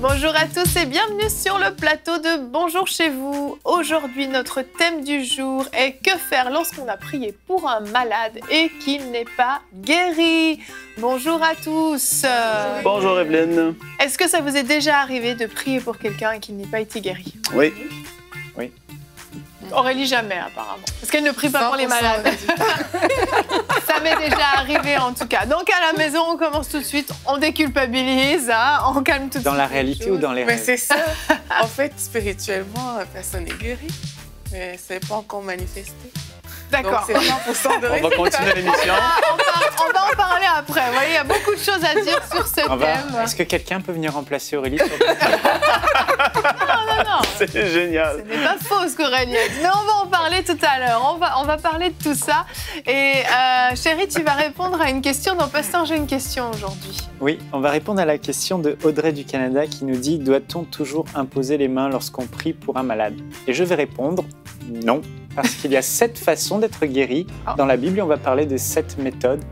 Bonjour à tous et bienvenue sur le plateau de Bonjour chez vous. Aujourd'hui, notre thème du jour est que faire lorsqu'on a prié pour un malade et qu'il n'est pas guéri. Bonjour à tous. Bonjour Evelyne. Est-ce que ça vous est déjà arrivé de prier pour quelqu'un et qu'il n'ait pas été guéri? Oui. Oui. Aurélie, jamais apparemment. Parce qu'elle ne prie pas pour les malades. Ça m'est déjà arrivé en tout cas. Donc à la maison, on commence tout de suite, on déculpabilise, hein, on calme tout de suite. Dans la réalité ou dans les rêves? Mais c'est ça. En fait, spirituellement, personne n'est guéri. Mais c'est pas encore manifesté. D'accord. Donc c'est 100% de On va continuer l'émission. On va en parler après. Vous voyez, il y a beaucoup de choses à dire sur ce thème. Est-ce que quelqu'un peut venir remplacer Aurélie sur le Non. C'est génial. Ce n'est pas faux ce qu'Aurélie a dit. Mais on va en parler tout à l'heure. On va parler de tout ça. Et chérie, tu vas répondre à une question. Non, Pasteur, j'ai une question aujourd'hui. Oui, on va répondre à la question de Audrey du Canada qui nous dit « Doit-on toujours imposer les mains lorsqu'on prie pour un malade ?» Et je vais répondre « Non ». Parce qu'il y a 7 façons d'être guéri. Dans la Bible, on va parler de 7 méthodes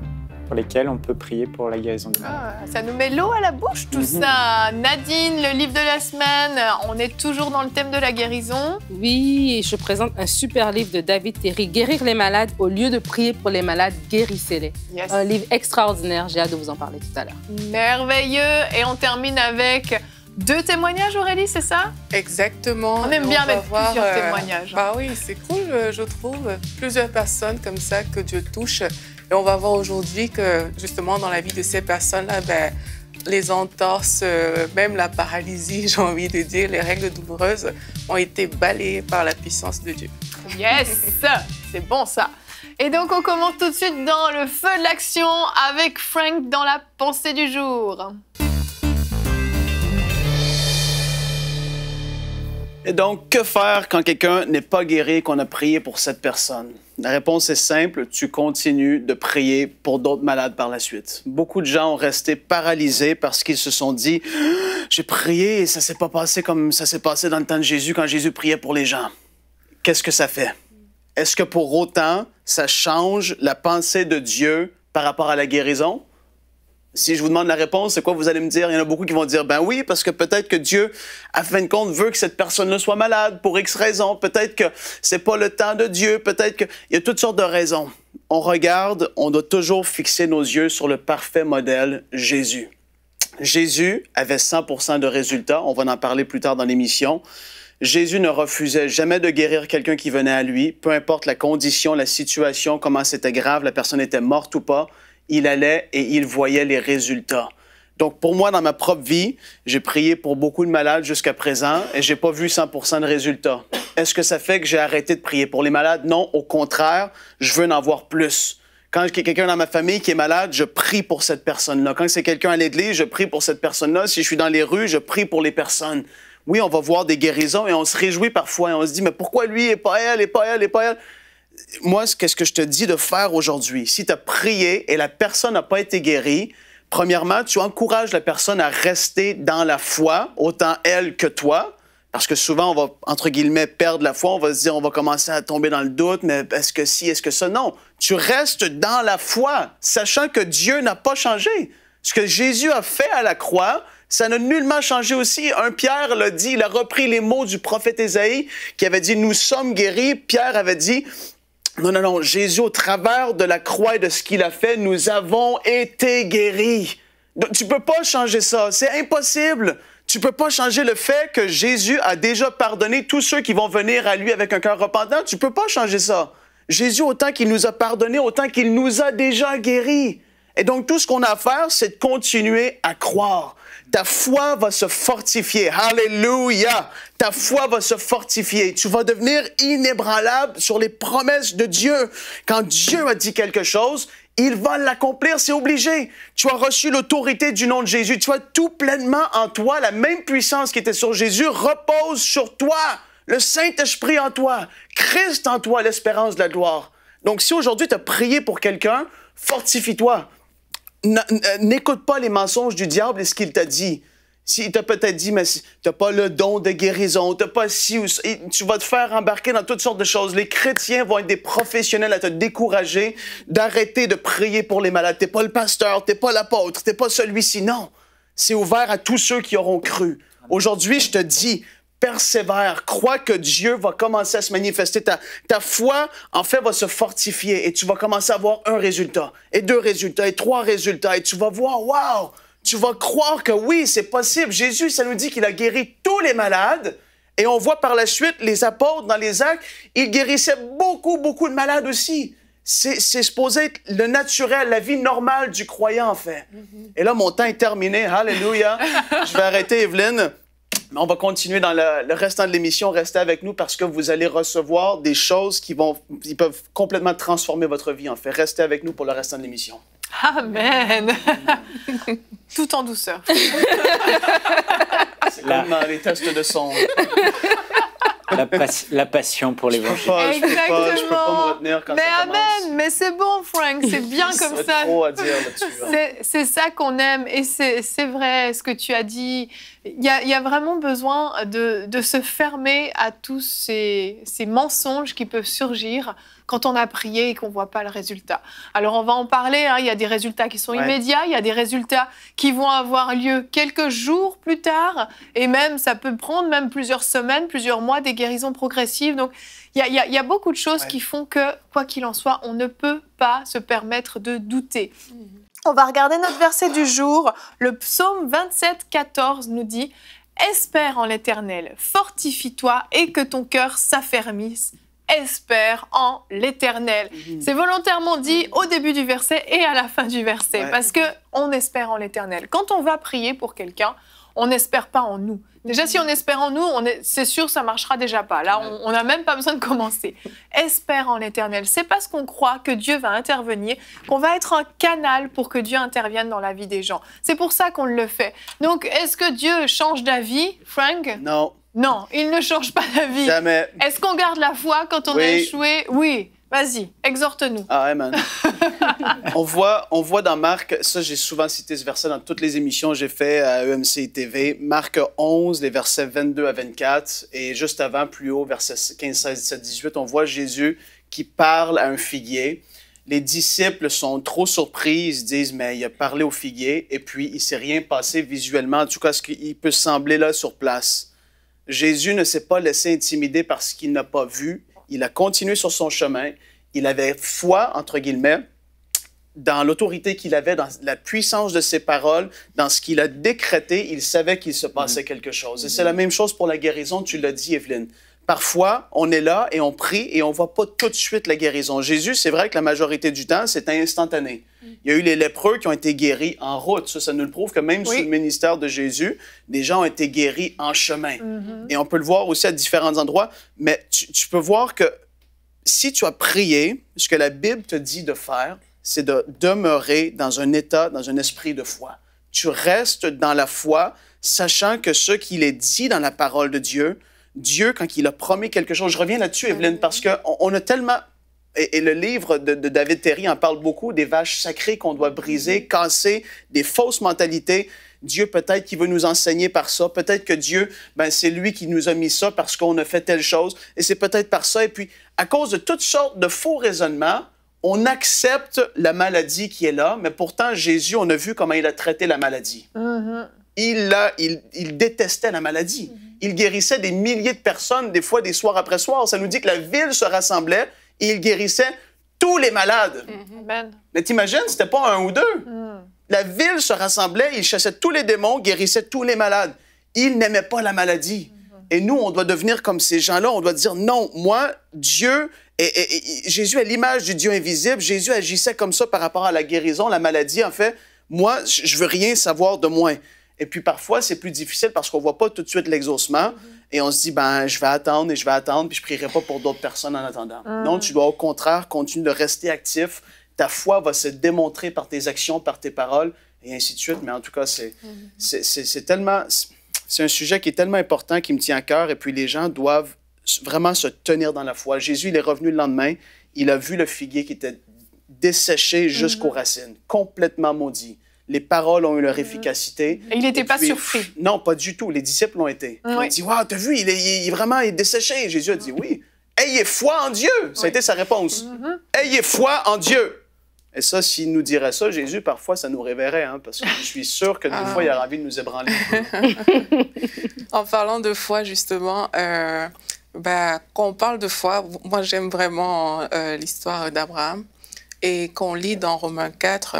pour lesquelles on peut prier pour la guérison du malade. Ça nous met l'eau à la bouche, tout ça. Nadine, le livre de la semaine, on est toujours dans le thème de la guérison. Oui, je présente un super livre de David Terry, Guérir les malades. Au lieu de prier pour les malades, guérissez-les. Yes. Un livre extraordinaire, j'ai hâte de vous en parler tout à l'heure. Merveilleux. Et on termine avec 2 témoignages, Aurélie, c'est ça? Exactement. On aime bien va mettre plusieurs témoignages. Bah oui, c'est cool, je trouve. Plusieurs personnes comme ça que Dieu touche. Et on va voir aujourd'hui que, justement, dans la vie de ces personnes-là, les entorses, même la paralysie, j'ai envie de dire, les règles douloureuses ont été balayées par la puissance de Dieu. Yes! C'est bon, ça. Et donc, on commence tout de suite dans le feu de l'action avec Frank dans la pensée du jour. Et donc, que faire quand quelqu'un n'est pas guéri et qu'on a prié pour cette personne? La réponse est simple, tu continues de prier pour d'autres malades par la suite. Beaucoup de gens ont resté paralysés parce qu'ils se sont dit « J'ai prié et ça s'est pas passé comme ça s'est passé dans le temps de Jésus quand Jésus priait pour les gens. » Qu'est-ce que ça fait? Est-ce que pour autant, ça change la pensée de Dieu par rapport à la guérison? Si je vous demande la réponse, c'est quoi vous allez me dire? Il y en a beaucoup qui vont dire, ben oui, parce que peut-être que Dieu, à fin de compte, veut que cette personne-là soit malade pour X raisons. Peut-être que c'est pas le temps de Dieu. Peut-être qu'il y a toutes sortes de raisons. On regarde, on doit toujours fixer nos yeux sur le parfait modèle, Jésus. Jésus avait 100% de résultats. On va en parler plus tard dans l'émission. Jésus ne refusait jamais de guérir quelqu'un qui venait à lui, peu importe la condition, la situation, comment c'était grave, la personne était morte ou pas. Il allait et il voyait les résultats. Donc, pour moi, dans ma propre vie, j'ai prié pour beaucoup de malades jusqu'à présent et j'ai pas vu 100% de résultats. Est-ce que ça fait que j'ai arrêté de prier pour les malades? Non, au contraire, je veux en avoir plus. Quand il y a quelqu'un dans ma famille qui est malade, je prie pour cette personne-là. Quand c'est quelqu'un à l'église, je prie pour cette personne-là. Si je suis dans les rues, je prie pour les personnes. Oui, on va voir des guérisons et on se réjouit parfois et on se dit, mais pourquoi lui et pas elle, et pas elle, et pas elle? Moi, qu'est-ce que je te dis de faire aujourd'hui? Si tu as prié et la personne n'a pas été guérie, premièrement, tu encourages la personne à rester dans la foi, autant elle que toi, parce que souvent, on va, entre guillemets, perdre la foi. On va se dire, on va commencer à tomber dans le doute, mais est-ce que si, est-ce que ça? Non, tu restes dans la foi, sachant que Dieu n'a pas changé. Ce que Jésus a fait à la croix, ça n'a nullement changé aussi. Pierre l'a dit, il a repris les mots du prophète Ésaïe qui avait dit « Nous sommes guéris ». Pierre avait dit « Non, Jésus, au travers de la croix et de ce qu'il a fait, nous avons été guéris. » Donc, tu ne peux pas changer ça, c'est impossible. Tu ne peux pas changer le fait que Jésus a déjà pardonné tous ceux qui vont venir à lui avec un cœur repentant. Tu ne peux pas changer ça. Jésus, autant qu'il nous a pardonné, autant qu'il nous a déjà guéris. Et donc, tout ce qu'on a à faire, c'est de continuer à croire. Ta foi va se fortifier. Alléluia! Ta foi va se fortifier. Tu vas devenir inébranlable sur les promesses de Dieu. Quand Dieu a dit quelque chose, Il va l'accomplir, c'est obligé. Tu as reçu l'autorité du nom de Jésus. Tu as tout pleinement en toi. La même puissance qui était sur Jésus repose sur toi. Le Saint-Esprit en toi. Christ en toi, l'espérance de la gloire. Donc, si aujourd'hui tu as prié pour quelqu'un, fortifie-toi. N'écoute pas les mensonges du diable et ce qu'il t'a dit. S'il t'a peut-être dit, mais tu n'as pas le don de guérison, tu n'as pas ci ou ça, tu vas te faire embarquer dans toutes sortes de choses. Les chrétiens vont être des professionnels à te décourager d'arrêter de prier pour les malades. Tu n'es pas le pasteur, tu n'es pas l'apôtre, tu n'es pas celui-ci. Non, c'est ouvert à tous ceux qui auront cru. Aujourd'hui, je te dis, persévère, crois que Dieu va commencer à se manifester. Ta foi, en fait, va se fortifier et tu vas commencer à avoir un résultat, et 2 résultats, et 3 résultats, et tu vas voir, wow! Tu vas croire que oui, c'est possible. Jésus, ça nous dit qu'il a guéri tous les malades. Et on voit par la suite, les apôtres, dans les actes, ils guérissaient beaucoup, beaucoup de malades aussi. C'est supposé être le naturel, la vie normale du croyant, en fait. Et là, mon temps est terminé. Alléluia. Je vais arrêter, Evelyne. Mais on va continuer dans le restant de l'émission. Restez avec nous parce que vous allez recevoir des choses qui peuvent complètement transformer votre vie, en fait. Restez avec nous pour le restant de l'émission. Amen. Tout en douceur. C'est comme dans les tests de son. La passion pour l'évangile. Je peux pas me retenir quand ça commence. Amen, mais c'est bon, Frank, c'est bien comme ça. Trop à dire là-dessus. C'est ça qu'on aime et c'est vrai ce que tu as dit. Il y a vraiment besoin de se fermer à tous ces mensonges qui peuvent surgir quand on a prié et qu'on ne voit pas le résultat. Alors, on va en parler. Hein. Il y a des résultats qui sont immédiats. Il y a des résultats qui vont avoir lieu quelques jours plus tard. Et même, ça peut prendre même plusieurs semaines, plusieurs mois, des guérisons progressives. Donc, il y a beaucoup de choses qui font que, quoi qu'il en soit, on ne peut pas se permettre de douter. On va regarder notre verset du jour. Le psaume 27, 14 nous dit « Espère en l'Éternel, fortifie-toi et que ton cœur s'affermisse. Espère en l'Éternel. » C'est volontairement dit au début du verset et à la fin du verset, parce qu'on espère en l'Éternel. Quand on va prier pour quelqu'un, on n'espère pas en nous. Déjà, si on espère en nous, c'est sûr, ça ne marchera déjà pas. Là, on n'a même pas besoin de commencer. Espère en l'Éternel. C'est parce qu'on croit que Dieu va intervenir, qu'on va être un canal pour que Dieu intervienne dans la vie des gens. C'est pour ça qu'on le fait. Donc, est-ce que Dieu change d'avis, Frank? Non. Non, il ne change pas d'avis. Jamais. Est-ce qu'on garde la foi quand on a échoué? Oui. Vas-y, exhorte-nous. Ah, amen. on voit dans Marc, ça j'ai souvent cité ce verset dans toutes les émissions que j'ai fait à EMC TV, Marc 11, les versets 22 à 24, et juste avant, plus haut, versets 15, 16, 17, 18, on voit Jésus qui parle à un figuier. Les disciples sont trop surpris, ils se disent, mais il a parlé au figuier, et puis il ne s'est rien passé visuellement, en tout cas ce qu'il peut sembler là sur place. Jésus ne s'est pas laissé intimider par ce qu'il n'a pas vu. Il a continué sur son chemin. Il avait foi, entre guillemets, dans l'autorité qu'il avait, dans la puissance de ses paroles, dans ce qu'il a décrété. Il savait qu'il se passait quelque chose. Et c'est la même chose pour la guérison, tu l'as dit, Evelyne. Parfois, on est là et on prie et on ne voit pas tout de suite la guérison. Jésus, c'est vrai que la majorité du temps, c'est instantané. Il y a eu les lépreux qui ont été guéris en route. Ça nous le prouve que même sous le ministère de Jésus, des gens ont été guéris en chemin. Et on peut le voir aussi à différents endroits. Mais tu peux voir que si tu as prié, ce que la Bible te dit de faire, c'est de demeurer dans un état, dans un esprit de foi. Tu restes dans la foi, sachant que ce qu'il est dit dans la parole de Dieu, Dieu, quand il a promis quelque chose, je reviens là-dessus, Evelyne, parce qu'on a tellement... Et le livre de David Terry en parle beaucoup, des vaches sacrées qu'on doit briser, casser, des fausses mentalités. Dieu, peut-être qu'il veut nous enseigner par ça. Peut-être que Dieu, c'est lui qui nous a mis ça parce qu'on a fait telle chose. Et c'est peut-être par ça. Et puis, à cause de toutes sortes de faux raisonnements, on accepte la maladie qui est là, mais pourtant, Jésus, on a vu comment il a traité la maladie. Il détestait la maladie. Il guérissait des milliers de personnes, des fois des soirs après soir. Ça nous dit que la ville se rassemblait et il guérissait tous les malades. Mais t'imagines, c'était pas un ou deux. La ville se rassemblait, il chassait tous les démons, guérissait tous les malades. Il n'aimait pas la maladie. Et nous, on doit devenir comme ces gens-là. On doit dire, non, moi, Dieu... Jésus est l'image du Dieu invisible. Jésus agissait comme ça par rapport à la guérison, la maladie. En fait, moi, je veux rien savoir de moins. Et puis parfois, c'est plus difficile parce qu'on ne voit pas tout de suite l'exaucement. Et on se dit, je vais attendre et je vais attendre, puis je ne prierai pas pour d'autres personnes en attendant. Non, tu dois au contraire continuer de rester actif, ta foi va se démontrer par tes actions, par tes paroles, et ainsi de suite. Mais en tout cas, c'est un sujet qui est tellement important, qui me tient à cœur, et puis les gens doivent vraiment se tenir dans la foi. Jésus, il est revenu le lendemain, il a vu le figuier qui était desséché jusqu'aux racines, complètement maudit. Les paroles ont eu leur efficacité. Et il n'était pas surpris. Non, pas du tout. Les disciples l'ont été. Ils ont dit, « Wow, t'as vu, il est desséché. » Jésus a dit, « Oui. Ayez foi en Dieu. » Ça a été sa réponse. Ayez foi en Dieu. Et ça, s'il nous dirait ça, Jésus, parfois, ça nous réveillerait, hein, parce que je suis sûr que des fois, il a envie de nous ébranler. En parlant de foi, justement, quand on parle de foi, moi, j'aime vraiment l'histoire d'Abraham. Et qu'on lit dans Romains 4,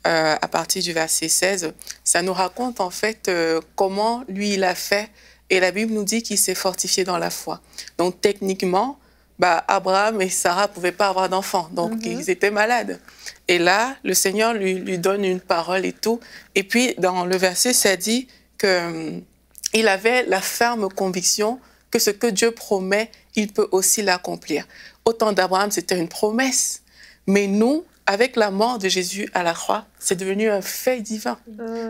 à partir du verset 16, ça nous raconte en fait comment lui, il a fait. Et la Bible nous dit qu'il s'est fortifié dans la foi. Donc techniquement, Abraham et Sarah ne pouvaient pas avoir d'enfants. Donc ils étaient malades. Et là, le Seigneur lui donne une parole et tout. Et puis dans le verset, ça dit qu'il avait la ferme conviction que ce que Dieu promet, il peut aussi l'accomplir. Au temps d'Abraham, c'était une promesse. Mais nous, avec la mort de Jésus à la croix, c'est devenu un fait divin.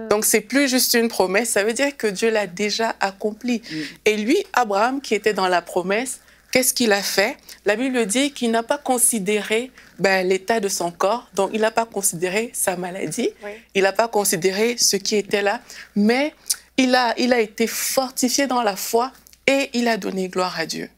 Donc, c'est plus juste une promesse, ça veut dire que Dieu l'a déjà accompli. Et lui, Abraham, qui était dans la promesse, qu'est-ce qu'il a fait? La Bible dit qu'il n'a pas considéré l'état de son corps, donc il n'a pas considéré sa maladie, il n'a pas considéré ce qui était là, mais il a été fortifié dans la foi et il a donné gloire à Dieu.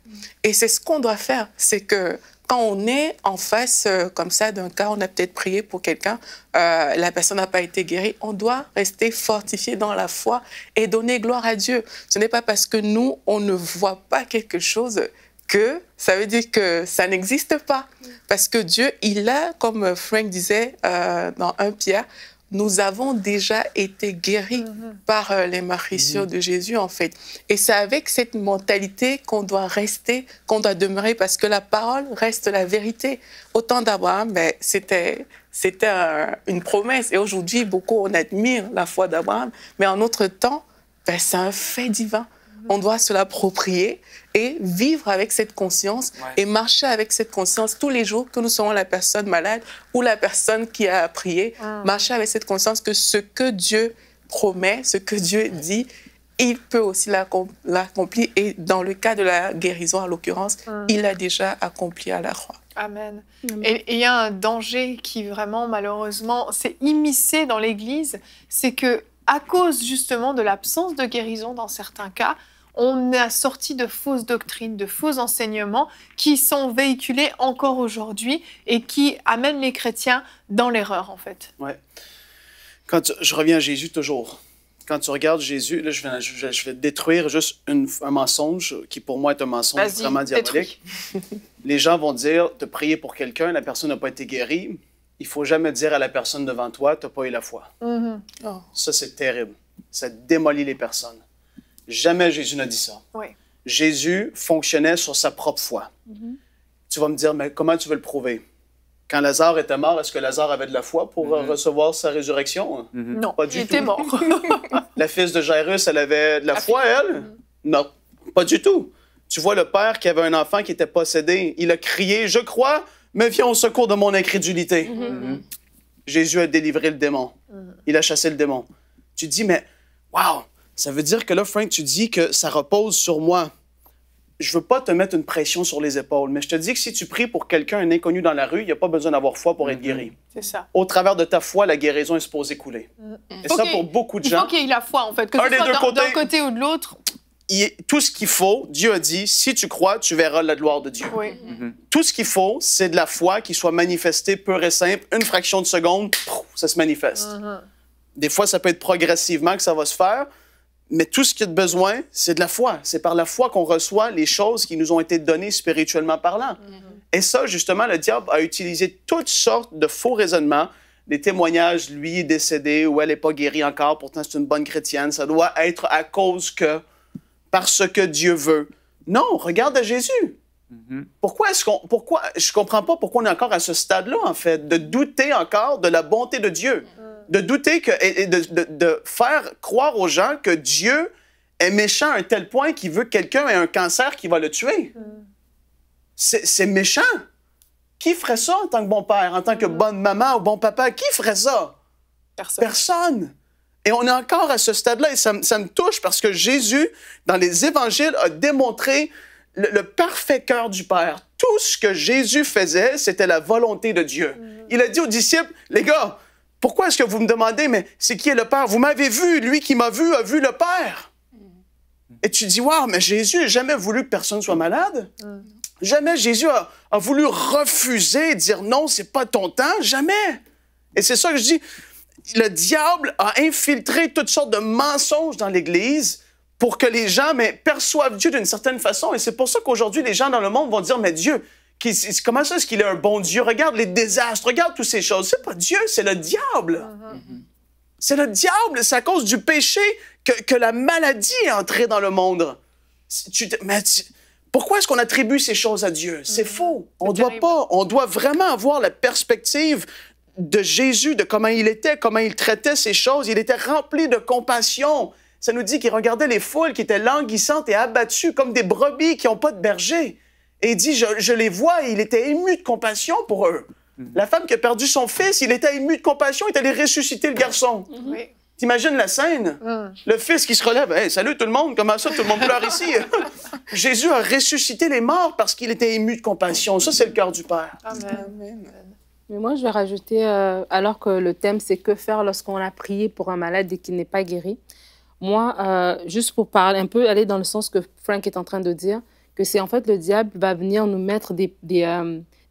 Et c'est ce qu'on doit faire, c'est que quand on est en face comme ça d'un cas, on a peut-être prié pour quelqu'un, la personne n'a pas été guérie, on doit rester fortifié dans la foi et donner gloire à Dieu. Ce n'est pas parce que nous, on ne voit pas quelque chose que ça veut dire que ça n'existe pas. Parce que Dieu, il a, comme Frank disait dans 1 Pierre, nous avons déjà été guéris par les meurtrissures de Jésus, en fait. Et c'est avec cette mentalité qu'on doit rester, qu'on doit demeurer, parce que la parole reste la vérité. Au temps d'Abraham, c'était une promesse. Et aujourd'hui, beaucoup, on admire la foi d'Abraham. Mais en notre temps, c'est un fait divin. On doit se l'approprier et vivre avec cette conscience et marcher avec cette conscience tous les jours que nous serons la personne malade ou la personne qui a prié. Marcher avec cette conscience que ce que Dieu promet, ce que Dieu dit, il peut aussi l'accomplir. Et dans le cas de la guérison, en l'occurrence, il l'a déjà accompli à la croix. Amen. Et il y a un danger qui vraiment, malheureusement, s'est immiscé dans l'Église, c'est que à cause justement de l'absence de guérison dans certains cas, on a sorti de fausses doctrines, de faux enseignements qui sont véhiculés encore aujourd'hui et qui amènent les chrétiens dans l'erreur, en fait. Oui. Je reviens à Jésus toujours. Quand tu regardes Jésus, là, je vais détruire juste un mensonge qui, pour moi, est un mensonge vraiment diabolique. Les gens vont dire, de prier pour quelqu'un, la personne n'a pas été guérie. Il ne faut jamais dire à la personne devant toi, tu n'as pas eu la foi. Ça, c'est terrible. Ça démolit les personnes. Jamais Jésus n'a dit ça. Jésus fonctionnait sur sa propre foi. Tu vas me dire, mais comment tu veux le prouver? Quand Lazare était mort, est-ce que Lazare avait de la foi pour recevoir sa résurrection? Non, pas du il tout. était mort. La fils de Jairus, elle avait de la foi, elle? Non, pas du tout. Tu vois le père qui avait un enfant qui était possédé, il a crié, « Je crois, mais viens au secours de mon incrédulité. » Jésus a délivré le démon. Il a chassé le démon. Tu te dis, mais wow, ça veut dire que là, Frank, tu dis que ça repose sur moi. Je veux pas te mettre une pression sur les épaules, mais je te dis que si tu pries pour quelqu'un, un inconnu dans la rue, il n'y a pas besoin d'avoir foi pour être guéri. C'est ça. Au travers de ta foi, la guérison est supposée couler. Et ça, pour beaucoup de gens... Il faut qu'il y ait la foi, en fait, que ce soit d'un côté ou de l'autre. Tout ce qu'il faut, Dieu a dit, si tu crois, tu verras la gloire de Dieu. Tout ce qu'il faut, c'est de la foi qui soit manifestée pure et simple. Une fraction de seconde, ça se manifeste. Des fois, ça peut être progressivement que ça va se faire, mais tout ce qu'il y a de besoin, c'est de la foi. C'est par la foi qu'on reçoit les choses qui nous ont été données spirituellement parlant. Et ça, justement, le diable a utilisé toutes sortes de faux raisonnements, des témoignages, lui est décédé ou elle n'est pas guérie encore, pourtant c'est une bonne chrétienne. Ça doit être à cause que... parce que Dieu veut. Non, regarde à Jésus. Pourquoi je comprends pas pourquoi on est encore à ce stade-là, en fait, de douter encore de la bonté de Dieu, de douter et de faire croire aux gens que Dieu est méchant à un tel point qu'il veut que quelqu'un ait un cancer qui va le tuer. C'est méchant. Qui ferait ça en tant que bon père, en tant que bonne maman ou bon papa? Qui ferait ça? Personne. Personne. Et on est encore à ce stade-là et ça me touche parce que Jésus, dans les évangiles, a démontré le parfait cœur du Père. Tout ce que Jésus faisait, c'était la volonté de Dieu. Il a dit aux disciples, les gars, pourquoi est-ce que vous me demandez, mais c'est qui est le Père? Vous m'avez vu, lui qui m'a vu a vu le Père. Et tu dis, wow, mais Jésus n'a jamais voulu que personne soit malade. Jamais Jésus a voulu refuser, dire non, c'est pas ton temps. Jamais. Et c'est ça que je dis. Le diable a infiltré toutes sortes de mensonges dans l'Église pour que les gens perçoivent Dieu d'une certaine façon. Et c'est pour ça qu'aujourd'hui, les gens dans le monde vont dire, mais Dieu, comment ça est-ce qu'il est un bon Dieu? Regarde les désastres, regarde toutes ces choses. C'est pas Dieu, c'est le diable. C'est le diable, c'est à cause du péché que la maladie est entrée dans le monde. Pourquoi est-ce qu'on attribue ces choses à Dieu? C'est faux. On doit vraiment avoir la perspective de Jésus, de comment il était, comment il traitait ces choses. Il était rempli de compassion. Ça nous dit qu'il regardait les foules qui étaient languissantes et abattues comme des brebis qui n'ont pas de berger. Et il dit, je les vois, et il était ému de compassion pour eux. La femme qui a perdu son fils, il était ému de compassion, il est allé ressusciter le garçon. Oui. T'imagines la scène? Le fils qui se relève, hey, salut tout le monde, comment ça, tout le monde pleure ici? Jésus a ressuscité les morts parce qu'il était ému de compassion. Ça, c'est le cœur du Père. Amen. Mais moi, je vais rajouter, alors que le thème, c'est que faire lorsqu'on a prié pour un malade et qu'il n'est pas guéri. Moi, juste pour parler un peu, aller dans le sens que Frank est en train de dire, que c'est en fait le diable va venir nous mettre des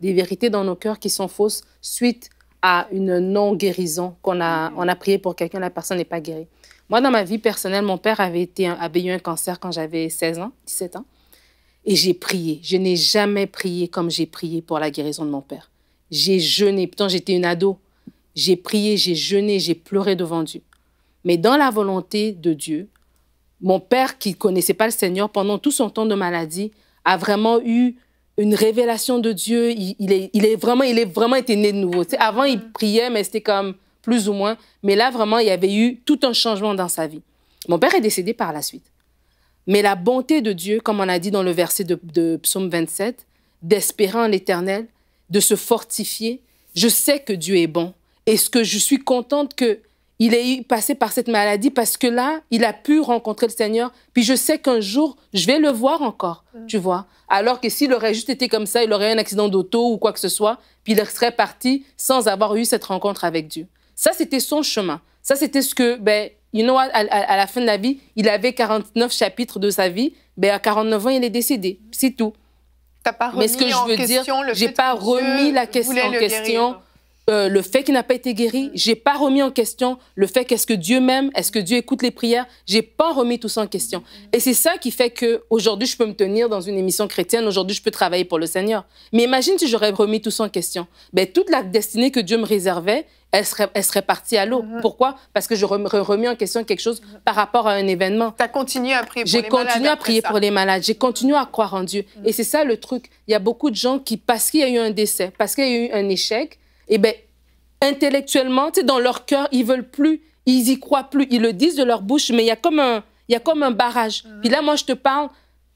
vérités dans nos cœurs qui sont fausses suite à une non-guérison on a prié pour quelqu'un, la personne n'est pas guérie. Moi, dans ma vie personnelle, mon père avait eu un cancer quand j'avais 17 ans, et j'ai prié. Je n'ai jamais prié comme j'ai prié pour la guérison de mon père. J'ai jeûné. Pourtant, j'étais une ado. J'ai prié, j'ai jeûné, j'ai pleuré devant Dieu. Mais dans la volonté de Dieu, mon père, qui ne connaissait pas le Seigneur, pendant tout son temps de maladie, a vraiment eu une révélation de Dieu. Il est vraiment été né de nouveau. Tu sais, avant, il priait, mais c'était comme plus ou moins. Mais là, vraiment, il y avait eu tout un changement dans sa vie. Mon père est décédé par la suite. Mais la bonté de Dieu, comme on a dit dans le verset de Psaume 27, d'espérer en l'Éternel, de se fortifier. Je sais que Dieu est bon. Et ce que je suis contente qu'il ait passé par cette maladie parce que là, il a pu rencontrer le Seigneur. Puis je sais qu'un jour, je vais le voir encore, tu vois. Alors que s'il aurait juste été comme ça, il aurait eu un accident d'auto ou quoi que ce soit, puis il serait parti sans avoir eu cette rencontre avec Dieu. Ça, c'était son chemin. Ça, c'était ce que, à la fin de la vie, il avait 49 chapitres de sa vie. À 49 ans, il est décédé. C'est tout. Mais ce que je veux dire, j'ai pas remis en question le fait qu'il n'a pas été guéri. J'ai pas remis en question le fait qu'est-ce que Dieu m'aime, est-ce que Dieu écoute les prières. J'ai pas remis tout ça en question. Et c'est ça qui fait que aujourd'hui je peux me tenir dans une émission chrétienne. Aujourd'hui, je peux travailler pour le Seigneur. Mais imagine si j'aurais remis tout ça en question. Toute la destinée que Dieu me réservait, elle serait partie à l'eau. Pourquoi? Parce que je remis en question quelque chose par rapport à un événement. Tu as continué à prier pour les malades. J'ai continué à prier pour les malades. J'ai continué à croire en Dieu. Et c'est ça le truc. Il y a beaucoup de gens qui, parce qu'il y a eu un décès, parce qu'il y a eu un échec, intellectuellement, dans leur cœur, ils veulent plus, ils y croient plus. Ils le disent de leur bouche, mais il y a comme un barrage. Puis là, moi, je te parle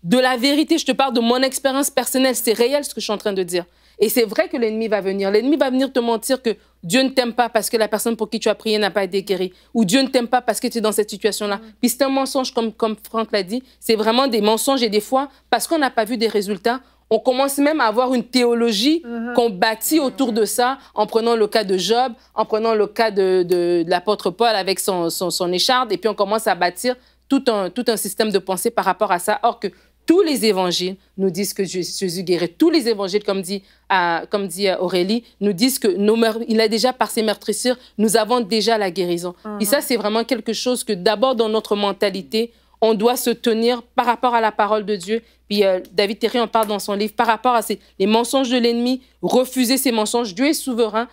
de la vérité. Je te parle de mon expérience personnelle. C'est réel ce que je suis en train de dire. Et c'est vrai que l'ennemi va venir. L'ennemi va venir te mentir que Dieu ne t'aime pas parce que la personne pour qui tu as prié n'a pas été guérie. Ou Dieu ne t'aime pas parce que tu es dans cette situation-là. Puis c'est un mensonge, comme Franck l'a dit. C'est vraiment des mensonges. Et des fois, parce qu'on n'a pas vu des résultats, on commence même à avoir une théologie qu'on bâtit autour de ça, en prenant le cas de Job, en prenant le cas de l'apôtre Paul avec son écharde. Et puis on commence à bâtir tout un système de pensée par rapport à ça. Or que tous les évangiles nous disent que Jésus guérit. Tous les évangiles, comme dit Aurélie, nous disent qu'il a déjà, par ses meurtrissures, nous avons déjà la guérison. Et ça, c'est vraiment quelque chose que d'abord, dans notre mentalité, on doit se tenir par rapport à la parole de Dieu. Puis David Terry en parle dans son livre, par rapport à les mensonges de l'ennemi, refuser ces mensonges. Dieu est souverain.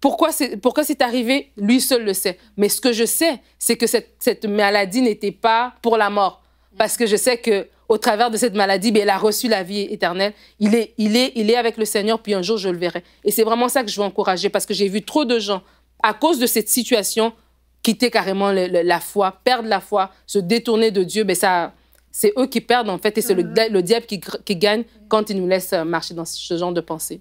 Pourquoi c'est arrivé? Lui seul le sait. Mais ce que je sais, c'est que cette maladie n'était pas pour la mort. Parce que je sais que au travers de cette maladie, elle a reçu la vie éternelle. Il est avec le Seigneur, puis un jour, je le verrai. Et c'est vraiment ça que je veux encourager, parce que j'ai vu trop de gens, à cause de cette situation, quitter carrément la foi, perdre la foi, se détourner de Dieu. Ça c'est eux qui perdent en fait et c'est le diable qui gagne quand il nous laisse marcher dans ce genre de pensée.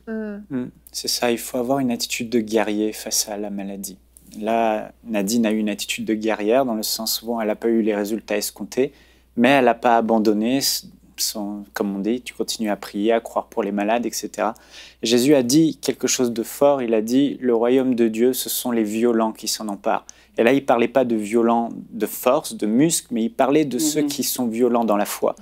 C'est ça, il faut avoir une attitude de guerrier face à la maladie. Là, Nadine a eu une attitude de guerrière dans le sens où elle n'a pas eu les résultats escomptés, mais elle n'a pas abandonné. Comme on dit, tu continues à prier, à croire pour les malades, etc. Et Jésus a dit quelque chose de fort, il a dit « Le royaume de Dieu, ce sont les violents qui s'en emparent ». Et là, il ne parlait pas de violents de force, de muscles, mais il parlait de ceux qui sont violents dans la foi.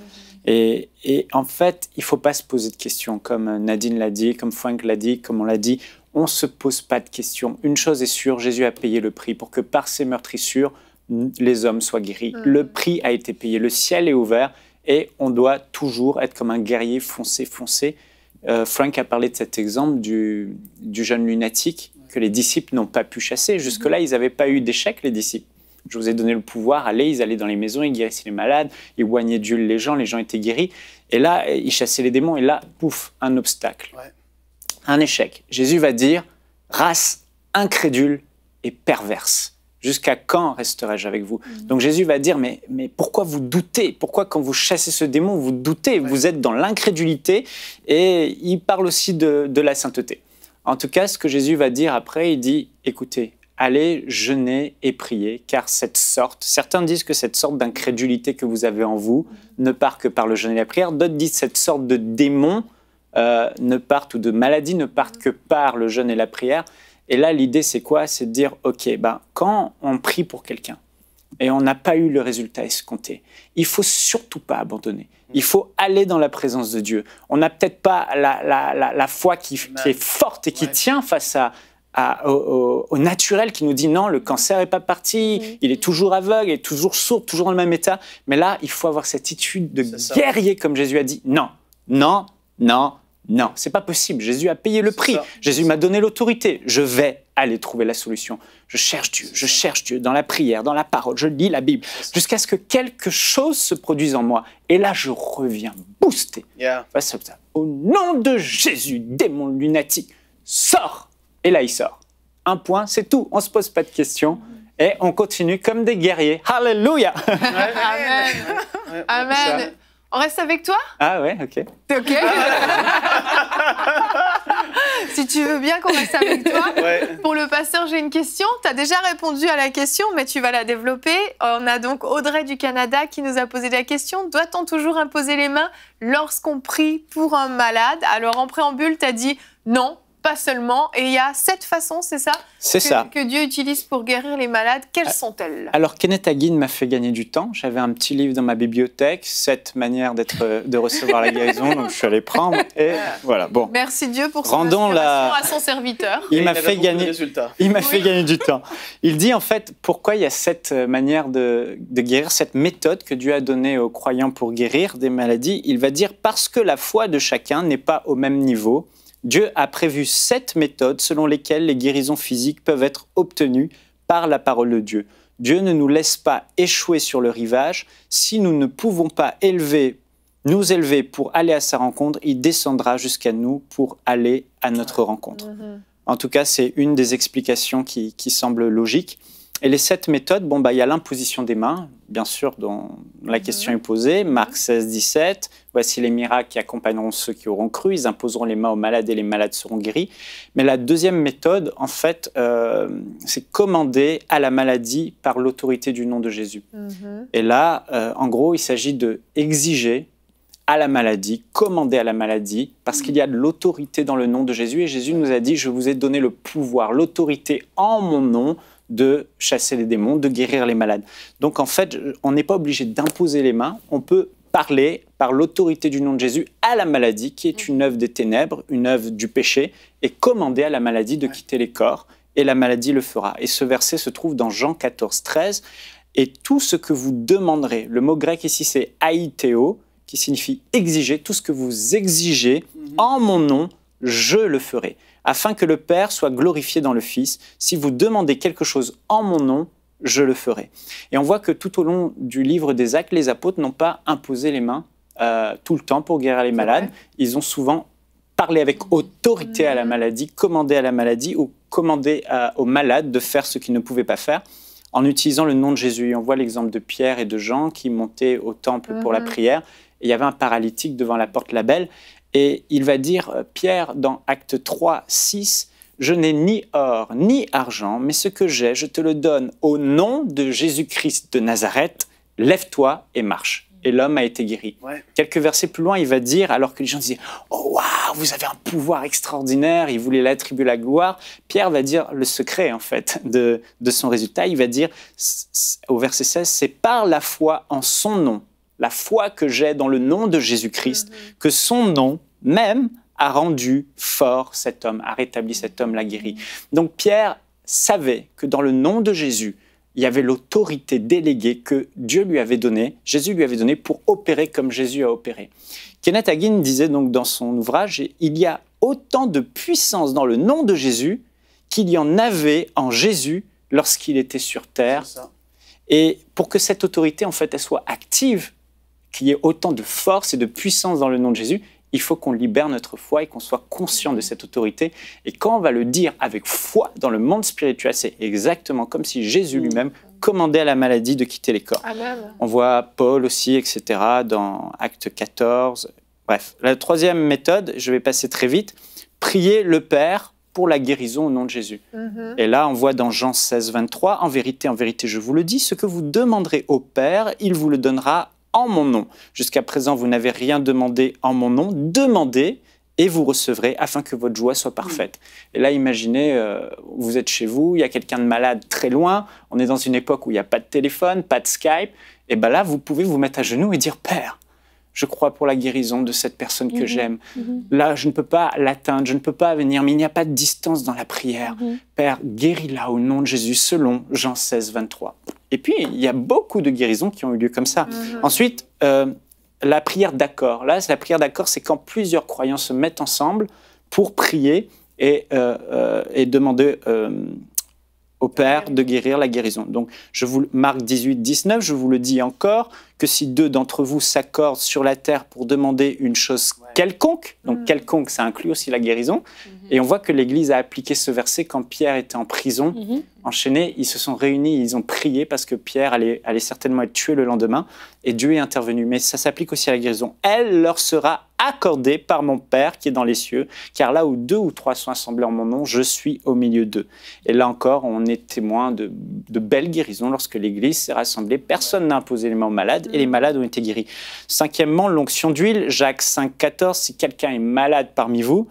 Et en fait, il ne faut pas se poser de questions, comme Nadine l'a dit, comme Frank l'a dit, comme on l'a dit, on ne se pose pas de questions. Une chose est sûre, Jésus a payé le prix pour que par ses meurtrissures, les hommes soient guéris. Le prix a été payé, le ciel est ouvert, et on doit toujours être comme un guerrier, foncer. Frank a parlé de cet exemple du jeune lunatique que les disciples n'ont pas pu chasser. Jusque-là, ils n'avaient pas eu d'échec, les disciples. Je vous ai donné le pouvoir, ils allaient dans les maisons, ils guérissaient les malades, ils oignaient d'huile les gens étaient guéris. Et là, ils chassaient les démons, et là, pouf, un obstacle, un échec. Jésus va dire, race incrédule et perverse. Jusqu'à quand resterai-je avec vous? Donc Jésus va dire, mais pourquoi vous doutez? Pourquoi quand vous chassez ce démon, vous doutez? Vous êtes dans l'incrédulité. Et il parle aussi de la sainteté. En tout cas, ce que Jésus va dire après, il dit, écoutez, allez jeûner et prier, car certains disent que cette sorte d'incrédulité que vous avez en vous ne part que par le jeûne et la prière. D'autres disent que cette sorte de démon ou de maladie ne partent que par le jeûne et la prière. Et là, l'idée, c'est quoi? C'est de dire, OK, quand on prie pour quelqu'un et on n'a pas eu le résultat escompté, il ne faut surtout pas abandonner. Il faut aller dans la présence de Dieu. On n'a peut-être pas la foi qui est forte et qui tient face au naturel qui nous dit non, le cancer n'est pas parti, il est toujours aveugle, il est toujours sourd, toujours dans le même état. Mais là, il faut avoir cette attitude de guerrier, comme Jésus a dit. Non, non, non. Non, c'est pas possible. Jésus a payé le prix. Jésus m'a donné l'autorité. Je vais aller trouver la solution. Je cherche Dieu dans la prière, dans la parole. Je lis la Bible jusqu'à ce que quelque chose se produise en moi. Et là, je reviens boosté. Au nom de Jésus, démon lunatique, sors. Et là, il sort. Un point, c'est tout. On se pose pas de questions. Et on continue comme des guerriers. Alléluia. Amen. Amen. On reste avec toi? Ah ouais, ok. T'es ok? Si tu veux bien qu'on reste avec toi. Pour le pasteur, j'ai une question. Tu as déjà répondu à la question, mais tu vas la développer. On a donc Audrey du Canada qui nous a posé la question. Doit-on toujours imposer les mains lorsqu'on prie pour un malade? Alors en préambule, tu as dit non. Pas seulement. Et il y a 7 façons, c'est ça? C'est ça. Que Dieu utilise pour guérir les malades. Quelles sont-elles? Alors, Kenneth Hagin m'a fait gagner du temps. J'avais un petit livre dans ma bibliothèque, 7 manières de recevoir la guérison. Donc, je suis allé prendre. Et voilà. Bon. Merci Dieu pour son inspiration à son serviteur. Il m'a fait gagner du temps. Il dit, en fait, pourquoi il y a 7 manières de guérir, cette méthode que Dieu a donnée aux croyants pour guérir des maladies. Il va dire, parce que la foi de chacun n'est pas au même niveau, Dieu a prévu 7 méthodes selon lesquelles les guérisons physiques peuvent être obtenues par la parole de Dieu. Dieu ne nous laisse pas échouer sur le rivage. Si nous ne pouvons pas nous élever pour aller à sa rencontre, il descendra jusqu'à nous pour aller à notre rencontre. En tout cas, c'est une des explications qui semble logique. Et les 7 méthodes, il y a l'imposition des mains, bien sûr, dont la question est posée. Marc 16, 17, voici les miracles qui accompagneront ceux qui auront cru, ils imposeront les mains aux malades et les malades seront guéris. Mais la deuxième méthode, en fait, c'est commander à la maladie par l'autorité du nom de Jésus. Et là, en gros, il s'agit d'exiger à la maladie, commander à la maladie, parce qu'il y a de l'autorité dans le nom de Jésus. Et Jésus nous a dit, je vous ai donné le pouvoir, l'autorité en mon nom, de chasser les démons, de guérir les malades. Donc en fait, on n'est pas obligé d'imposer les mains, on peut parler par l'autorité du nom de Jésus à la maladie, qui est une œuvre des ténèbres, une œuvre du péché, et commander à la maladie de quitter les corps, et la maladie le fera. Et ce verset se trouve dans Jean 14, 13, et tout ce que vous demanderez, le mot grec ici c'est aiteo, qui signifie exiger, tout ce que vous exigez en mon nom, je le ferai. Afin que le Père soit glorifié dans le Fils. Si vous demandez quelque chose en mon nom, je le ferai. Et on voit que tout au long du livre des Actes, les apôtres n'ont pas imposé les mains tout le temps pour guérir les malades. Ils ont souvent parlé avec autorité à la maladie, commandé à la maladie ou commandé aux malades de faire ce qu'ils ne pouvaient pas faire. en utilisant le nom de Jésus. On voit l'exemple de Pierre et de Jean qui montaient au temple pour la prière. Et il y avait un paralytique devant la porte Labelle. Et il va dire, Pierre, dans Acte 3, 6, « Je n'ai ni or ni argent, mais ce que j'ai, je te le donne au nom de Jésus-Christ de Nazareth. Lève-toi et marche. » Et l'homme a été guéri. Ouais. Quelques versets plus loin, il va dire, alors que les gens disaient « Oh, waouh, vous avez un pouvoir extraordinaire », il voulait l'attribuer la gloire. Pierre va dire le secret, en fait, de son résultat. Il va dire, au verset 16, « C'est par la foi en son nom, la foi que j'ai dans le nom de Jésus-Christ, que son nom même a rendu fort cet homme, a rétabli cet homme, l'a guéri. » Donc Pierre savait que dans le nom de Jésus, il y avait l'autorité déléguée que Dieu lui avait donnée, Jésus lui avait donnée pour opérer comme Jésus a opéré. Kenneth Hagin disait donc dans son ouvrage, il y a autant de puissance dans le nom de Jésus qu'il y en avait en Jésus lorsqu'il était sur terre. Et pour que cette autorité, en fait, elle soit active, qu'il y ait autant de force et de puissance dans le nom de Jésus, il faut qu'on libère notre foi et qu'on soit conscient de cette autorité. Et quand on va le dire avec foi dans le monde spirituel, c'est exactement comme si Jésus lui-même commandait à la maladie de quitter les corps. Amen. On voit Paul aussi, etc., dans Acte 14. Bref, la troisième méthode, je vais passer très vite, prier le Père pour la guérison au nom de Jésus. Et là, on voit dans Jean 16, 23, en vérité, je vous le dis, ce que vous demanderez au Père, il vous le donnera en mon nom. Jusqu'à présent, vous n'avez rien demandé en mon nom. Demandez et vous recevrez afin que votre joie soit parfaite. Et là, imaginez, vous êtes chez vous, il y a quelqu'un de malade très loin, on est dans une époque où il n'y a pas de téléphone, pas de Skype, et bien là, vous pouvez vous mettre à genoux et dire « Père, je crois pour la guérison de cette personne que j'aime. Là, je ne peux pas l'atteindre, je ne peux pas venir, mais il n'y a pas de distance dans la prière. Père, guéris-la au nom de Jésus, selon Jean 16, 23. » Et puis, il y a beaucoup de guérisons qui ont eu lieu comme ça. Ensuite, la prière d'accord. Là, la prière d'accord, c'est quand plusieurs croyants se mettent ensemble pour prier et demander au Père de guérir la guérison. Donc, Marc 18, 19, je vous le dis encore, que si deux d'entre vous s'accordent sur la terre pour demander une chose quelconque, donc quelconque, ça inclut aussi la guérison, et on voit que l'Église a appliqué ce verset quand Pierre était en prison, enchaîné, ils se sont réunis, ils ont prié parce que Pierre allait certainement être tué le lendemain, et Dieu est intervenu. Mais ça s'applique aussi à la guérison. Elle leur sera accordée par mon Père qui est dans les cieux, car là où 2 ou 3 sont assemblés en mon nom, je suis au milieu d'eux. Et là encore, on est témoin de belles guérisons lorsque l'Église s'est rassemblée. Personne n'a imposé les mains aux malades, et les malades ont été guéris. Cinquièmement, l'onction d'huile, Jacques 5, 14, si quelqu'un est malade parmi vous,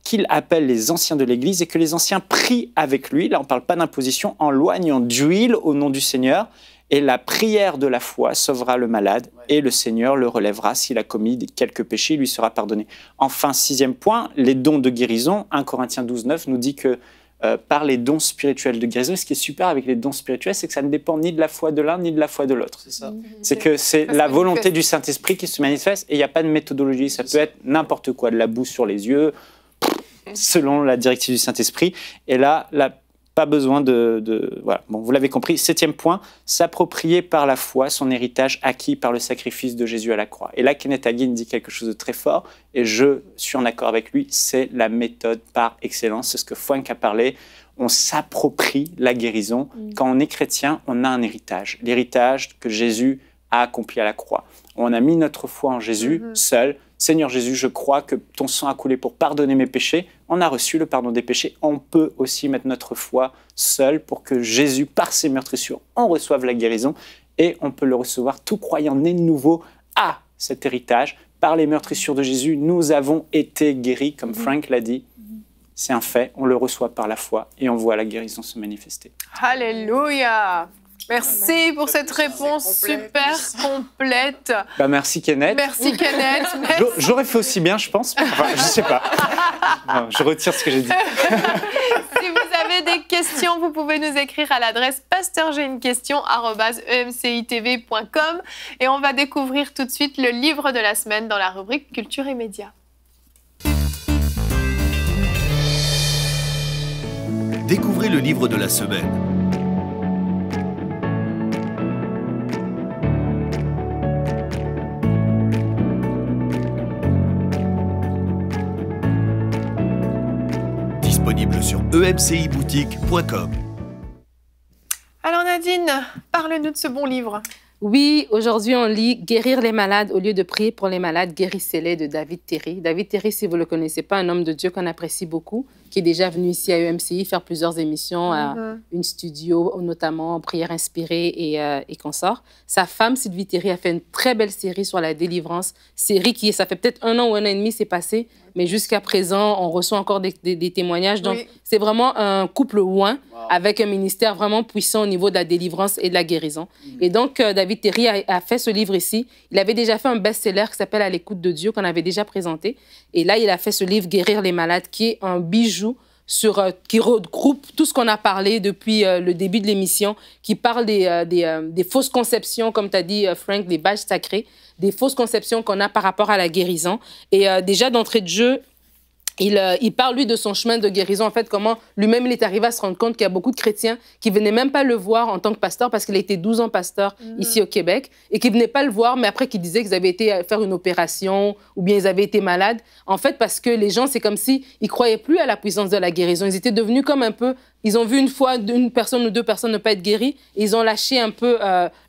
qu'il appelle les anciens de l'Église et que les anciens prient avec lui, là on ne parle pas d'imposition, en loignant d'huile au nom du Seigneur, et la prière de la foi sauvera le malade, et le Seigneur le relèvera. S'il a commis quelques péchés, il lui sera pardonné. Enfin, 6e point, les dons de guérison. 1 Corinthiens 12, 9 nous dit que par les dons spirituels de guérison, et ce qui est super avec les dons spirituels, c'est que ça ne dépend ni de la foi de l'un, ni de la foi de l'autre. C'est ça. C'est que c'est la volonté du Saint-Esprit qui se manifeste, et il n'y a pas de méthodologie. Ça peut être n'importe quoi, de la boue sur les yeux, selon la directive du Saint-Esprit. Et là, pas besoin voilà. Bon, vous l'avez compris. 7e point, s'approprier par la foi son héritage acquis par le sacrifice de Jésus à la croix. Et là, Kenneth Hagin dit quelque chose de très fort, et je suis en accord avec lui, c'est la méthode par excellence. C'est ce que Frank a parlé. On s'approprie la guérison. Quand on est chrétien, on a un héritage. L'héritage que Jésus a accompli à la croix. On a mis notre foi en Jésus, seul. Seigneur Jésus, je crois que ton sang a coulé pour pardonner mes péchés. On a reçu le pardon des péchés. On peut aussi mettre notre foi seul pour que Jésus, par ses meurtrissures, on reçoive la guérison. Et on peut le recevoir. Tout croyant né de nouveau a cet héritage. Par les meurtrissures de Jésus, nous avons été guéris, comme Frank l'a dit. C'est un fait, on le reçoit par la foi et on voit la guérison se manifester. Alléluia! Merci pour cette réponse super complète. Bah merci Kenneth. Merci Kenneth. J'aurais fait aussi bien, je pense. Enfin, je sais pas. Non, je retire ce que j'ai dit. Si vous avez des questions, vous pouvez nous écrire à l'adresse pasteur.j'ai-une-question@emcitv.com et on va découvrir tout de suite le livre de la semaine dans la rubrique Culture et Médias. Découvrez le livre de la semaine. Disponible sur emciboutique.com. Alors Nadia, parle-nous de ce bon livre. Oui, aujourd'hui, on lit « Guérir les malades au lieu de prier pour les malades, guérissez-les » de David Terry. David Terry, si vous ne le connaissez pas, un homme de Dieu qu'on apprécie beaucoup, qui est déjà venu ici à EMCI faire plusieurs émissions, à une studio, notamment Prière inspirée et consorts. Sa femme, Sylvie Terry, a fait une très belle série sur la délivrance. Série qui, ça fait peut-être 1 an ou 1 an et demi, c'est passé, mais jusqu'à présent, on reçoit encore des témoignages. Donc, c'est vraiment un couple oint avec un ministère vraiment puissant au niveau de la délivrance et de la guérison. Et donc, David Terry a fait ce livre ici. Il avait déjà fait un best-seller qui s'appelle « À l'écoute de Dieu » qu'on avait déjà présenté. Et là, il a fait ce livre « Guérir les malades » qui est un bijou qui regroupe tout ce qu'on a parlé depuis le début de l'émission, qui parle des fausses conceptions, comme tu as dit, Frank, des badges sacrés, des fausses conceptions qu'on a par rapport à la guérison. Et déjà, d'entrée de jeu, il parle, lui, de son chemin de guérison, en fait, comment lui-même, il est arrivé à se rendre compte qu'il y a beaucoup de chrétiens qui ne venaient même pas le voir en tant que pasteur parce qu'il a été 12 ans pasteur ici au Québec et qui ne venaient pas le voir, mais après, qui disaient qu'ils avaient été faire une opération ou bien ils avaient été malades. En fait, parce que les gens, c'est comme s'ils ne croyaient plus à la puissance de la guérison. Ils étaient devenus comme un peu... Ils ont vu une fois une personne ou 2 personnes ne pas être guéries et ils ont lâché un peu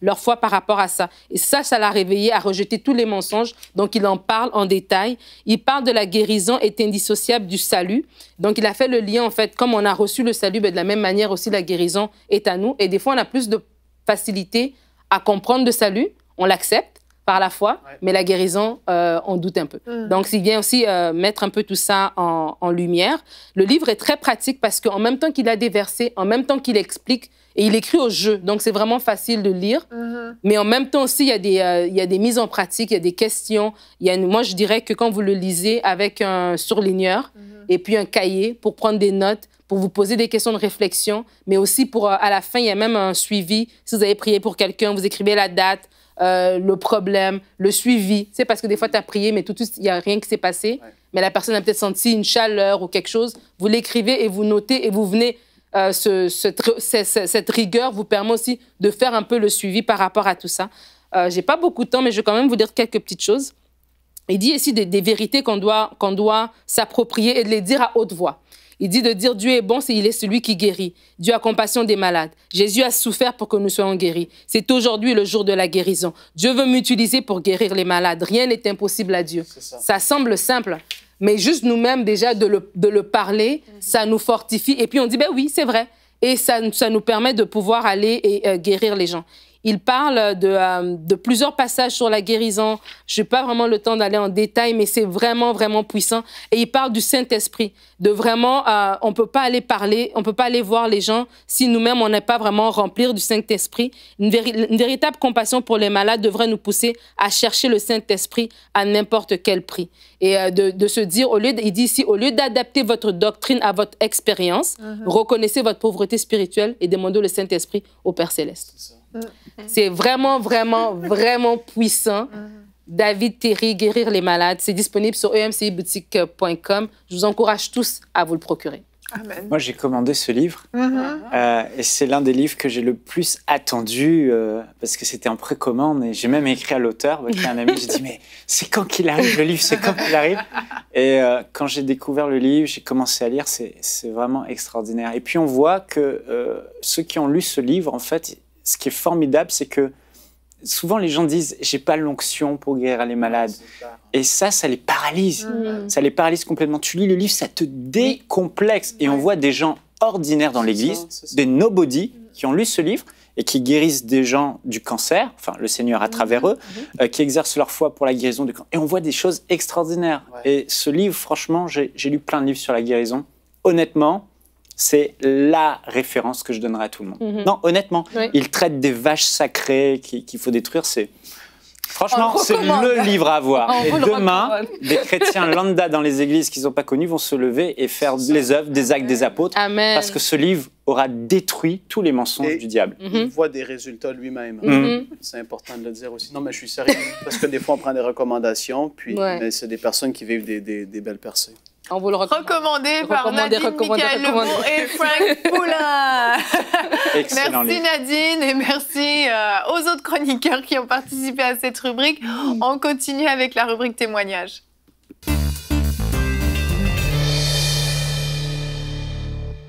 leur foi par rapport à ça. Et ça l'a réveillé à rejeter tous les mensonges. Donc, il en parle en détail. Il parle de la guérison est indissociable du salut. Donc, il a fait le lien, en fait, comme on a reçu le salut, de la même manière aussi la guérison est à nous. Et des fois, on a plus de facilité à comprendre le salut. On l'accepte par la foi, mais la guérison, on doute un peu. Donc, il vient aussi mettre un peu tout ça en lumière. Le livre est très pratique parce qu'en même temps qu'il a des versets, en même temps qu'il explique, et il écrit au jeu, donc c'est vraiment facile de lire. Mais en même temps aussi, il y a des mises en pratique, il y a des questions. Moi, je dirais que quand vous le lisez avec un surligneur et puis un cahier pour prendre des notes, pour vous poser des questions de réflexion, mais aussi pour, à la fin, il y a même un suivi. Si vous avez prié pour quelqu'un, vous écrivez la date, le problème, le suivi. C'est parce que des fois, tu as prié, mais tout de suite, il n'y a rien qui s'est passé. Mais la personne a peut-être senti une chaleur ou quelque chose. Vous l'écrivez et vous notez et vous venez... cette rigueur vous permet aussi de faire un peu le suivi par rapport à tout ça. Je n'ai pas beaucoup de temps, mais je vais quand même vous dire quelques petites choses. Il dit ici des vérités qu'on doit s'approprier et de les dire à haute voix. Il dit de dire Dieu est bon, il est celui qui guérit. Dieu a compassion des malades. Jésus a souffert pour que nous soyons guéris. C'est aujourd'hui le jour de la guérison. Dieu veut m'utiliser pour guérir les malades. Rien n'est impossible à Dieu. Ça semble simple, mais juste nous-mêmes déjà de le parler, ça nous fortifie. Et puis on dit, ben oui, c'est vrai. Et ça nous permet de pouvoir aller et guérir les gens. Il parle de plusieurs passages sur la guérison. Je n'ai pas vraiment le temps d'aller en détail, mais c'est vraiment, vraiment puissant. Et il parle du Saint-Esprit, de vraiment, on ne peut pas aller parler, on ne peut pas aller voir les gens si nous-mêmes, on n'est pas vraiment remplir du Saint-Esprit. Une véritable compassion pour les malades devrait nous pousser à chercher le Saint-Esprit à n'importe quel prix. Et de se dire, il dit ici, au lieu d'adapter votre doctrine à votre expérience, reconnaissez votre pauvreté spirituelle et demandez le Saint-Esprit au Père Céleste. C'est vraiment, vraiment, vraiment puissant. David Terry, Guérir les malades. C'est disponible sur emciboutique.com. Je vous encourage tous à vous le procurer. Amen. Moi, j'ai commandé ce livre et c'est l'un des livres que j'ai le plus attendu parce que c'était en précommande et j'ai même écrit à l'auteur, qui est un ami. J'ai dit, mais c'est quand qu'il arrive le livre, c'est quand qu'il arrive. Et quand j'ai découvert le livre, j'ai commencé à lire, c'est vraiment extraordinaire. Et puis on voit que ceux qui ont lu ce livre, en fait, ce qui est formidable, c'est que souvent les gens disent « j'ai pas l'onction pour guérir les malades ». Et ça les paralyse. Ça les paralyse complètement. Tu lis le livre, ça te décomplexe. Et on voit des gens ordinaires dans l'église, des nobody, qui ont lu ce livre et qui guérissent des gens du cancer, enfin le Seigneur à travers eux, qui exercent leur foi pour la guérison du cancer. Et on voit des choses extraordinaires. Et ce livre, franchement, j'ai lu plein de livres sur la guérison. Honnêtement, c'est la référence que je donnerai à tout le monde. Non, honnêtement, il traite des vaches sacrées qu'il faut détruire. Franchement, c'est le livre à voir. Et demain, des chrétiens lambda dans les églises qu'ils n'ont pas connues vont se lever et faire les œuvres, des actes des apôtres. Amen. Parce que ce livre aura détruit tous les mensonges du diable. Il voit des résultats lui-même. C'est important de le dire aussi. Non, mais je suis sérieux. Parce que des fois, on prend des recommandations, puis mais c'est des personnes qui vivent des belles percées. On vous le recommande. Recommandé par Nadine Michael Lebourg et Frank Poulin. Excellent merci livre. Nadine et merci aux autres chroniqueurs qui ont participé à cette rubrique. On continue avec la rubrique témoignages.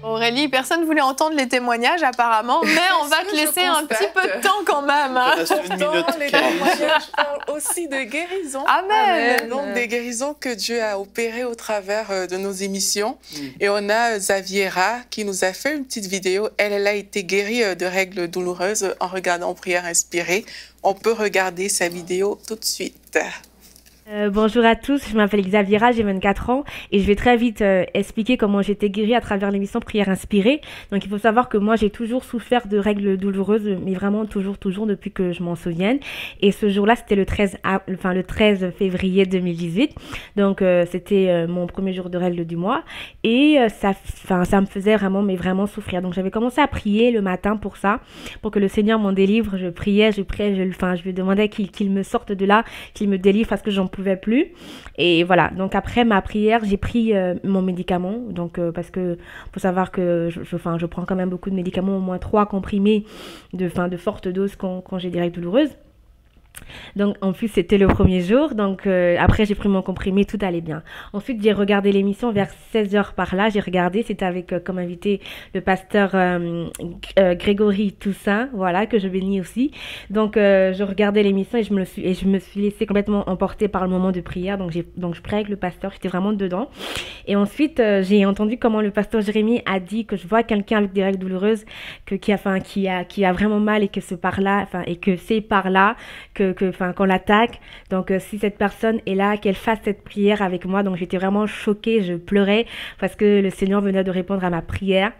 Aurélie, personne ne voulait entendre les témoignages apparemment, mais on va te laisser un petit peu de temps quand même. Hein. Pourtant, les témoignages parlent aussi de guérison. Amen. Donc, des guérisons que Dieu a opérées au travers de nos émissions. Et on a Xaviera qui nous a fait une petite vidéo. Elle a été guérie de règles douloureuses en regardant Prière inspirée. On peut regarder sa vidéo tout de suite. Bonjour à tous, je m'appelle Xaviera, j'ai 24 ans et je vais très vite expliquer comment j'ai été guérie à travers l'émission Prière inspirée. Donc il faut savoir que moi j'ai toujours souffert de règles douloureuses, mais vraiment toujours depuis que je m'en souvienne. Et ce jour-là c'était le 13 février 2018, donc c'était mon premier jour de règles du mois et ça me faisait vraiment souffrir. Donc j'avais commencé à prier le matin pour ça, pour que le Seigneur m'en délivre. Je priais, je lui demandais qu'il me sorte de là, qu'il me délivre parce que j'en pouvais plus. Et voilà, donc après ma prière, j'ai pris mon médicament, donc parce que faut savoir que je prends quand même beaucoup de médicaments, au moins 3 comprimés de forte dose quand j'ai des règles douloureuses. Donc en plus c'était le premier jour, donc après j'ai pris mon comprimé, tout allait bien. Ensuite j'ai regardé l'émission vers 16h par là, j'ai regardé, c'était avec comme invité le pasteur Grégory Toussaint, voilà, que je bénis aussi. Donc je regardais l'émission et je me suis laissée complètement emporter par le moment de prière, donc je priais avec le pasteur, j'étais vraiment dedans. Et ensuite j'ai entendu comment le pasteur Jérémie a dit que je vois quelqu'un avec des règles douloureuses qui a vraiment mal et que c'est par là qu'on l'attaque. Donc si cette personne est là, qu'elle fasse cette prière avec moi. Donc j'étais vraiment choquée, je pleurais parce que le Seigneur venait de répondre à ma prière.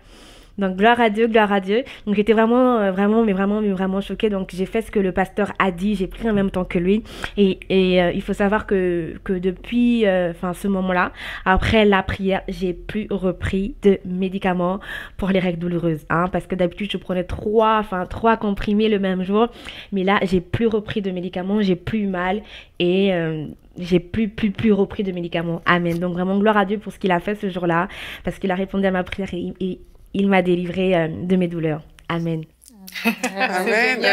Donc gloire à Dieu, gloire à Dieu. Donc j'étais vraiment choquée. Donc j'ai fait ce que le pasteur a dit, j'ai pris en même temps que lui. Et il faut savoir que depuis ce moment-là, après la prière, j'ai plus repris de médicaments pour les règles douloureuses. Parce que d'habitude je prenais 3 comprimés le même jour. Mais là, j'ai plus repris de médicaments, j'ai plus mal et j'ai plus repris de médicaments. Amen. Donc vraiment gloire à Dieu pour ce qu'il a fait ce jour-là, parce qu'il a répondu à ma prière et il m'a délivré de mes douleurs. Amen. Amen.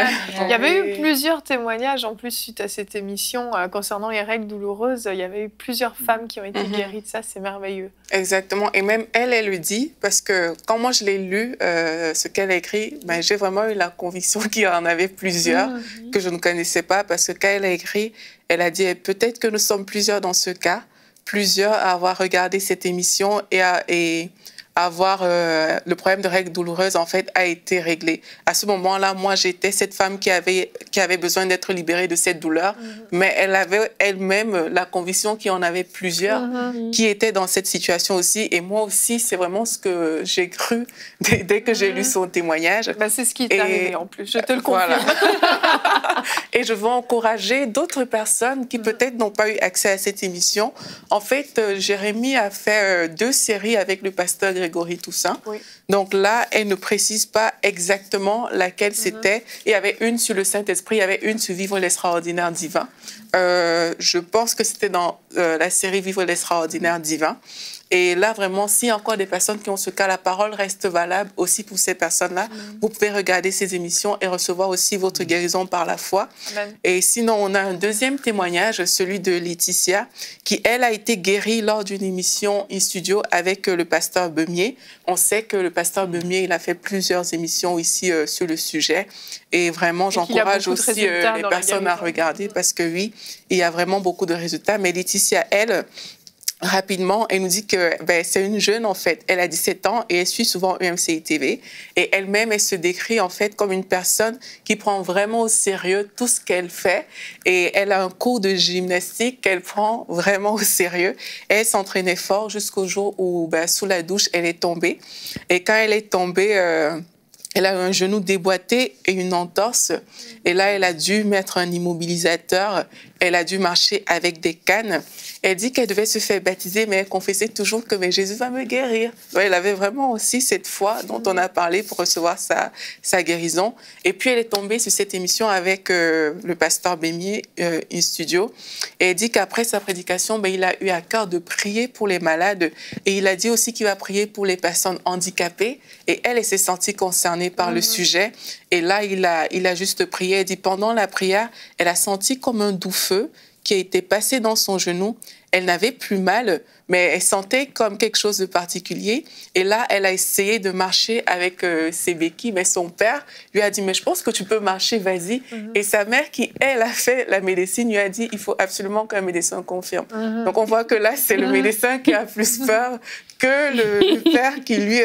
Il y avait eu plusieurs témoignages en plus suite à cette émission concernant les règles douloureuses. Il y avait eu plusieurs femmes qui ont été guéries de ça, c'est merveilleux. Exactement. Et même elle le dit, parce que quand moi je l'ai lu, ce qu'elle a écrit, j'ai vraiment eu la conviction qu'il y en avait plusieurs que je ne connaissais pas, parce que quand elle a écrit, elle a dit peut-être que nous sommes plusieurs dans ce cas, plusieurs à avoir regardé cette émission et avoir le problème de règles douloureuses, en fait, a été réglé. À ce moment-là, moi, j'étais cette femme qui avait besoin d'être libérée de cette douleur, mais elle avait elle-même la conviction qu'il y en avait plusieurs qui étaient dans cette situation aussi. Et moi aussi, c'est vraiment ce que j'ai cru dès que j'ai lu son témoignage. C'est ce qui est arrivé en plus, je te le confirme. Voilà. Et je veux encourager d'autres personnes qui peut-être n'ont pas eu accès à cette émission. En fait, Jérémie a fait 2 séries avec le pasteur Grégory Toussaint. Oui. Donc là, elle ne précise pas exactement laquelle c'était. Il y avait une sur le Saint-Esprit, il y avait une sur Vivre l'extraordinaire divin. Je pense que c'était dans la série Vivre l'extraordinaire divin. Et là, vraiment, s'il y a encore des personnes qui ont ce cas, la parole reste valable aussi pour ces personnes-là. Vous pouvez regarder ces émissions et recevoir aussi votre guérison par la foi. Amen. Et sinon, on a un deuxième témoignage, celui de Laetitia, qui, elle, a été guérie lors d'une émission in-studio avec le pasteur Beumier. On sait que le pasteur Beumier, il a fait plusieurs émissions ici sur le sujet. Et vraiment, j'encourage aussi les personnes à regarder parce que oui, il y a vraiment beaucoup de résultats. Mais Laetitia, elle... Rapidement, elle nous dit que c'est une jeune, en fait. Elle a 17 ans et elle suit souvent UMCI TV. Et elle-même, elle se décrit, en fait, comme une personne qui prend vraiment au sérieux tout ce qu'elle fait. Et elle a un cours de gymnastique qu'elle prend vraiment au sérieux. Elle s'entraînait fort jusqu'au jour où, sous la douche, elle est tombée. Et quand elle est tombée... elle a un genou déboîté et une entorse. Et là, elle a dû mettre un immobilisateur. Elle a dû marcher avec des cannes. Elle dit qu'elle devait se faire baptiser, mais elle confessait toujours que Jésus va me guérir. Elle avait vraiment aussi cette foi dont on a parlé pour recevoir sa guérison. Et puis, elle est tombée sur cette émission avec le pasteur Bémier in studio. Et elle dit qu'après sa prédication, il a eu à cœur de prier pour les malades. Et il a dit aussi qu'il va prier pour les personnes handicapées. Et elle s'est sentie concernée par le sujet. Et là, il a juste prié. Elle dit, pendant la prière, elle a senti comme un doux feu qui a été passé dans son genou. Elle n'avait plus mal, mais elle sentait comme quelque chose de particulier. Et là, elle a essayé de marcher avec ses béquilles, mais son père lui a dit « Mais je pense que tu peux marcher, vas-y. » Et sa mère, qui, elle, a fait la médecine, lui a dit « Il faut absolument qu'un médecin confirme. » Donc, on voit que là, c'est le médecin qui a plus peur que le père qui, lui,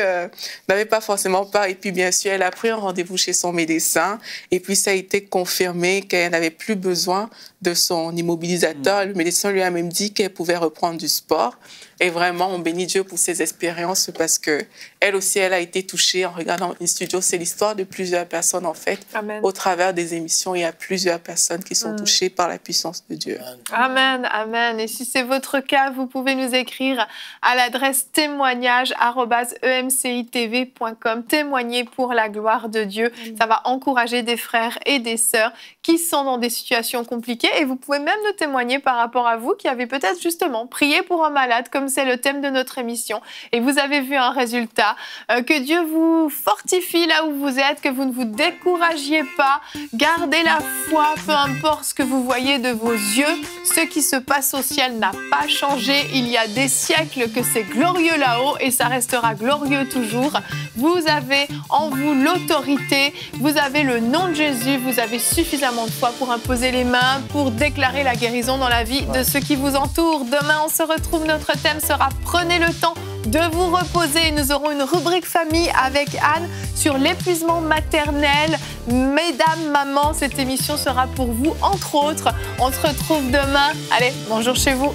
n'avait pas forcément peur. Et puis, bien sûr, elle a pris un rendez-vous chez son médecin. Et puis, ça a été confirmé qu'elle n'avait plus besoin de son immobilisateur. Le médecin lui a même dit qu'elle pouvait reprendre du sport. Et vraiment, on bénit Dieu pour ces expériences parce qu'elle aussi, elle a été touchée en regardant In Studio. C'est l'histoire de plusieurs personnes, en fait. Amen. Au travers des émissions, il y a plusieurs personnes qui sont touchées par la puissance de Dieu. Amen, amen. Et si c'est votre cas, vous pouvez nous écrire à l'adresse témoignage@emcitv.com. Témoigner pour la gloire de Dieu. Ça va encourager des frères et des sœurs qui sont dans des situations compliquées. Et vous pouvez même nous témoigner par rapport à vous qui avez peut-être justement prié pour un malade, comme c'est le thème de notre émission, et vous avez vu un résultat. Que Dieu vous fortifie là où vous êtes, que vous ne vous découragiez pas. Gardez la foi, peu importe ce que vous voyez de vos yeux. Ce qui se passe au ciel n'a pas changé. Il y a des siècles que c'est glorieux là-haut et ça restera glorieux toujours. Vous avez en vous l'autorité, vous avez le nom de Jésus, vous avez suffisamment de foi pour imposer les mains, pour déclarer la guérison dans la vie de ceux qui vous entourent. Demain, on se retrouve. Notre thème sera « Prenez le temps de vous reposer ». Nous aurons une rubrique famille avec Anne sur l'épuisement maternel. Mesdames, mamans, cette émission sera pour vous, entre autres. On se retrouve demain. Allez, bonjour chez vous.